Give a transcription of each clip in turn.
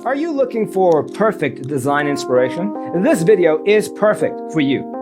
Are you looking for perfect design inspiration? This video is perfect for you.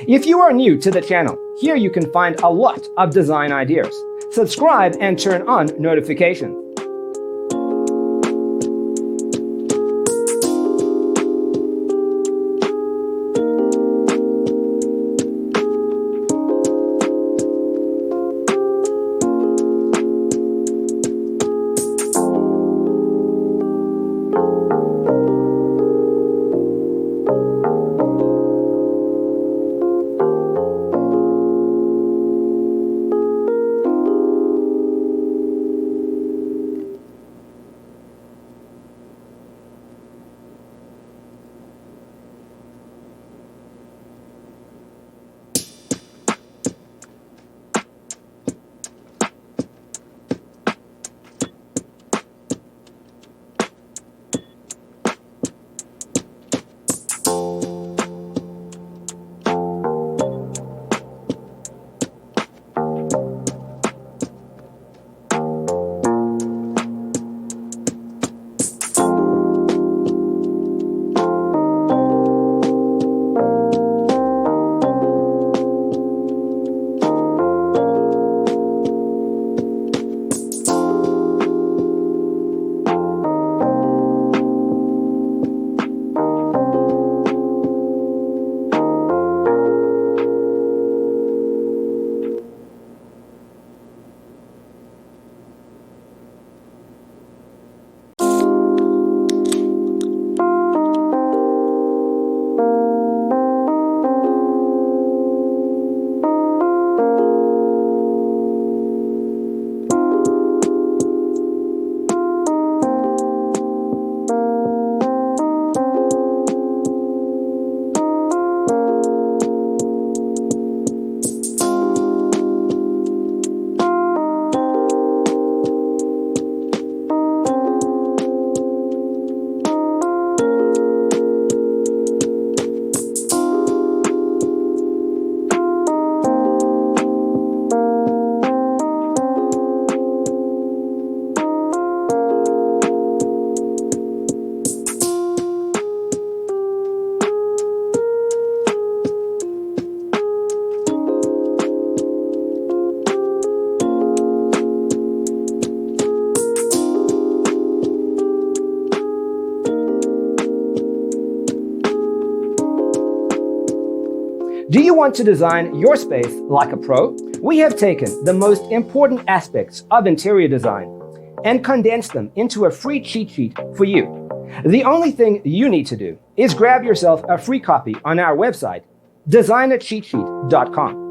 If you are new to the channel, here you can find a lot of design ideas. Subscribe and turn on notifications. Do you want to design your space like a pro? We have taken the most important aspects of interior design and condensed them into a free cheat sheet for you. The only thing you need to do is grab yourself a free copy on our website, designercheatsheet.com.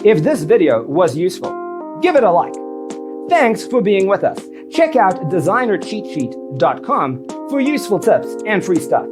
If this video was useful, give it a like. Thanks for being with us. Check out designercheatsheet.com for useful tips and free stuff.